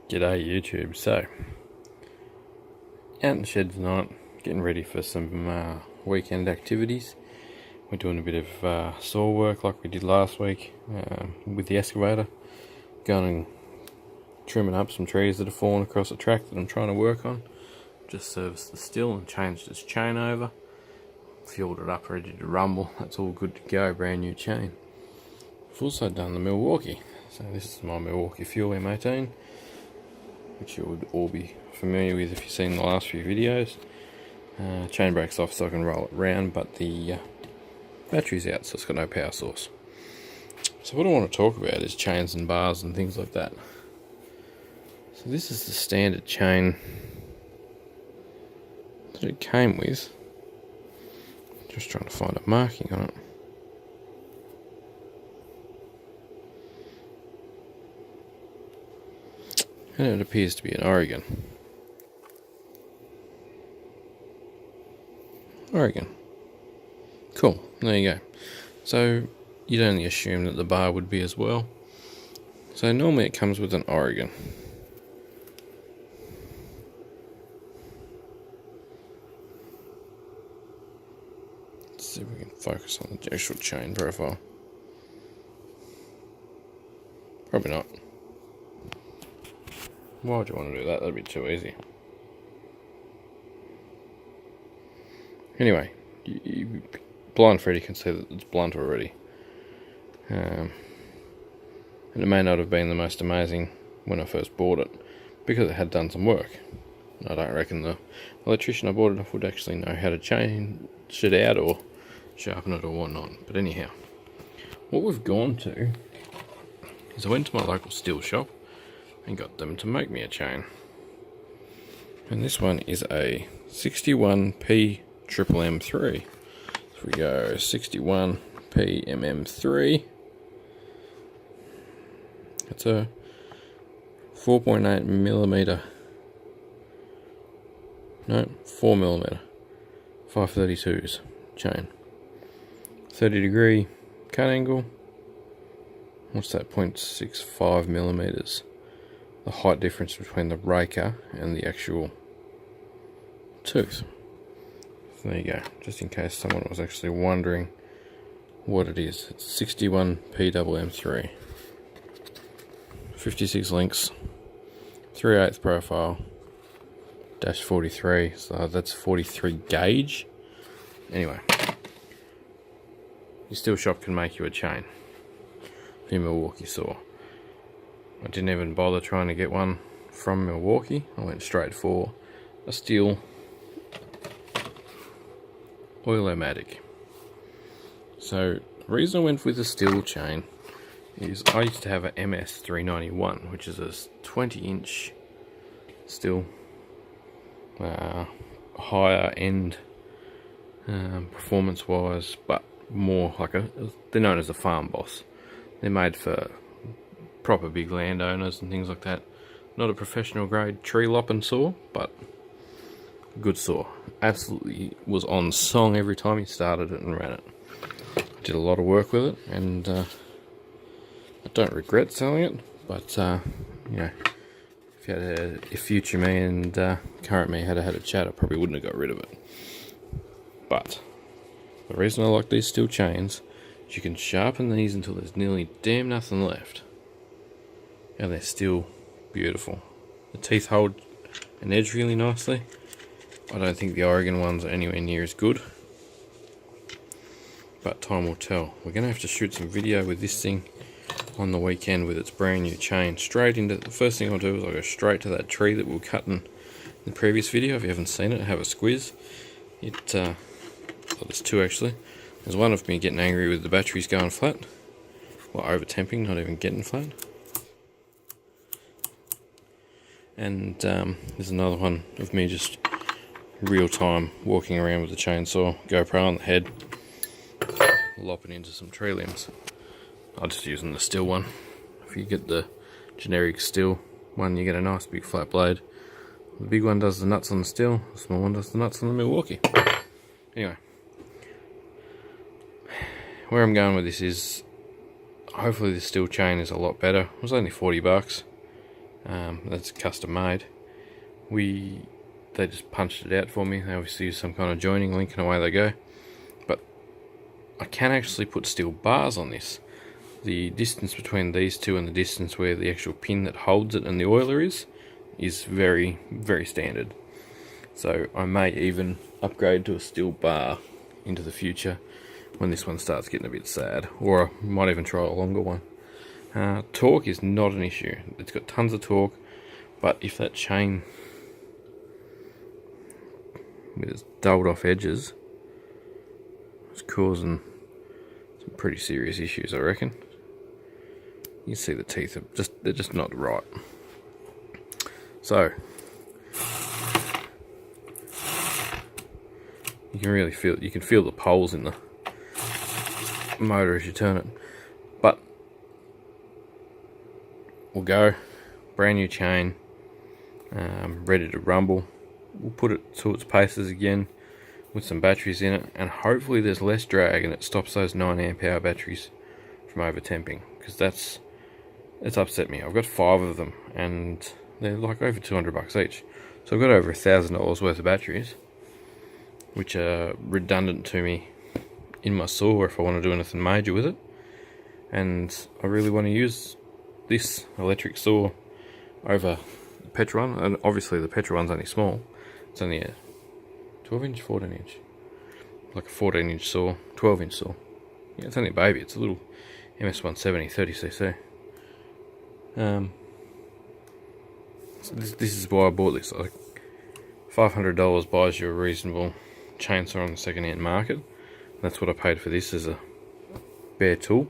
G'day YouTube. So, out in the shed tonight, getting ready for some weekend activities. We're doing a bit of saw work like we did last week with the excavator. Going and trimming up some trees that have fallen across the track that I'm trying to work on. Just serviced the Stihl and changed its chain over. Fueled it up, ready to rumble. That's all good to go, brand new chain. I've also done the Milwaukee. So this is my Milwaukee Fuel M18. Which you would all be familiar with if you've seen the last few videos. Chain brake's off so I can roll it round, but the battery's out, so it's got no power source. So what I want to talk about is chains and bars and things like that. So this is the standard chain that it came with. Just trying to find a marking on it. And it appears to be an Oregon. Cool, there you go. So you'd only assume that the bar would be as well. So normally it comes with an Oregon. Let's see if we can focus on the actual chain profile. Probably not. Why would you want to do that? That'd be too easy. Anyway, blind Freddy can see that it's blunt already. And it may not have been the most amazing when I first bought it, because it had done some work. I don't reckon the electrician I bought it off would actually know how to change it out or sharpen it or whatnot. But anyhow, what we've gone to is I went to my local Stihl shop and got them to make me a chain. And this one is a 61P MM3. So we go 61P MM3. It's a 4.8 millimeter. No, 4 millimeter. 532s chain. 30-degree cut angle. What's that? 0.65 millimeters. The height difference between the raker and the actual tooth. So there you go, just in case someone was actually wondering what it is. It's 61P MM3. 56 links, 3/8 profile, dash 43, so that's 43 gauge. Anyway, your Stihl shop can make you a chain for your Milwaukee saw. I didn't even bother trying to get one from Milwaukee. I went straight for a Stihl Oilomatic. So the reason I went with the Stihl chain is I used to have a MS391, which is a 20-inch Stihl, higher end performance-wise, but more like they're known as a farm boss. They're made for proper big landowners and things like that. Not a professional grade tree lopping saw, but a good saw. Absolutely was on song every time you started it and ran it. I did a lot of work with it, and I don't regret selling it, but you know, if future me and current me had had a chat, I probably wouldn't have got rid of it. But the reason I like these Stihl chains is you can sharpen these until there's nearly damn nothing left. And they're still beautiful. The teeth hold an edge really nicely. I don't think the Oregon ones are anywhere near as good, but time will tell. We're going to have to shoot some video with this thing on the weekend with its brand new chain. Straight into the first thing I'll do is I'll go straight to that tree that we were cutting in the previous video. If you haven't seen it, have a squiz. Well, there's two actually. There's one of me getting angry with the batteries going flat, well, over temping, not even getting flat. And there's another one of me just real time walking around with the chainsaw, GoPro on the head, lopping into some tree limbs. I'm just using the Stihl one. If you get the generic Stihl one, you get a nice big flat blade. The big one does the nuts on the Stihl, the small one does the nuts on the Milwaukee. Anyway, where I'm going with this is, hopefully the Stihl chain is a lot better. It was only $40. That's custom made. They just punched it out for me. They obviously use some kind of joining link and away they go. But I can actually put steel bars on this. The distance between these two and the distance where the actual pin that holds it and the oiler is very, very standard. So I may even upgrade to a steel bar into the future when this one starts getting a bit sad, or I might even try a longer one. Torque is not an issue. It's got tons of torque, but if that chain with its dulled off edges is causing some pretty serious issues, I reckon. You see the teeth are they're just not right. So you can really feel the poles in the motor as you turn it. But we'll go, brand new chain, ready to rumble. We'll put it to its paces again with some batteries in it, and hopefully there's less drag and it stops those 9 amp hour batteries from over temping, because it's upset me. I've got 5 of them and they're like over $200 each, so I've got over $1,000 worth of batteries, which are redundant to me in my saw if I want to do anything major with it. And I really want to use this electric saw over the petrol one, and obviously the petrol one's only small. It's only a 12 inch, 14 inch, like a 14 inch saw, 12 inch saw. Yeah, it's only a baby. It's a little MS170 30cc. So this is why I bought this. Like $500 buys you a reasonable chainsaw on the second hand market. That's what I paid for this as a bare tool.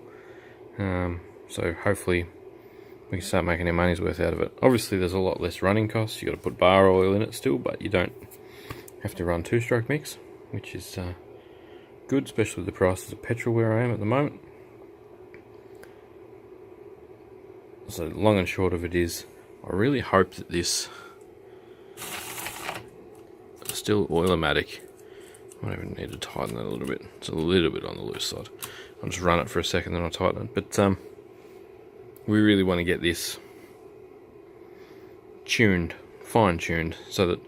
So hopefully we can start making our money's worth out of it. Obviously there's a lot less running costs. You got to put bar oil in it still, but you don't have to run 2-stroke mix, which is good, especially with the prices of petrol where I am at the moment. So long and short of it is, I really hope that this Stihl Oilomatic, I might even need to tighten that a little bit. It's a little bit on the loose side. I'll just run it for a second, then I'll tighten it. But we really want to get this tuned, fine-tuned, so that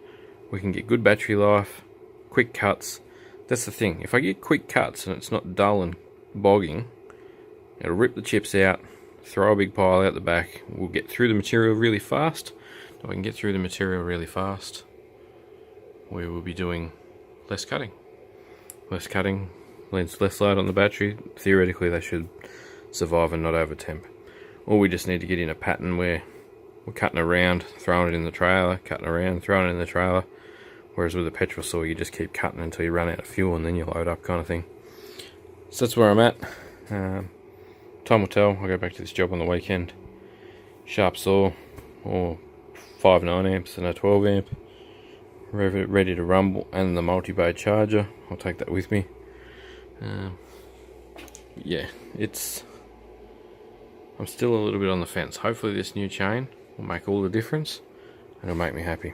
we can get good battery life, quick cuts. That's the thing. If I get quick cuts and it's not dull and bogging, it'll rip the chips out, throw a big pile out the back. We'll get through the material really fast. If I can get through the material really fast, we will be doing less cutting. Less cutting means less load on the battery. Theoretically, they should survive and not over temp. Or we just need to get in a pattern where we're cutting around, throwing it in the trailer, cutting around, throwing it in the trailer. Whereas with a petrol saw, you just keep cutting until you run out of fuel and then you load up, kind of thing. So that's where I'm at. Time will tell. I'll go back to this job on the weekend. Sharp saw, or 5 9 amps and a 12 amp. Ready to rumble, and the multi-bay charger. I'll take that with me. Yeah, I'm still a little bit on the fence. Hopefully this new chain will make all the difference and it'll make me happy.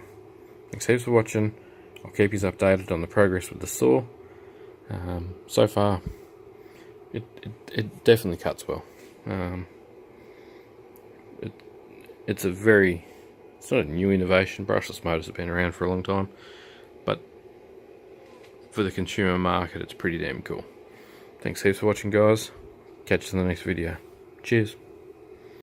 Thanks heaps for watching. I'll keep you updated on the progress with the saw. So far, it definitely cuts well. It's not a new innovation. Brushless motors have been around for a long time, but for the consumer market, it's pretty damn cool. Thanks heaps for watching, guys. Catch you in the next video. Cheers.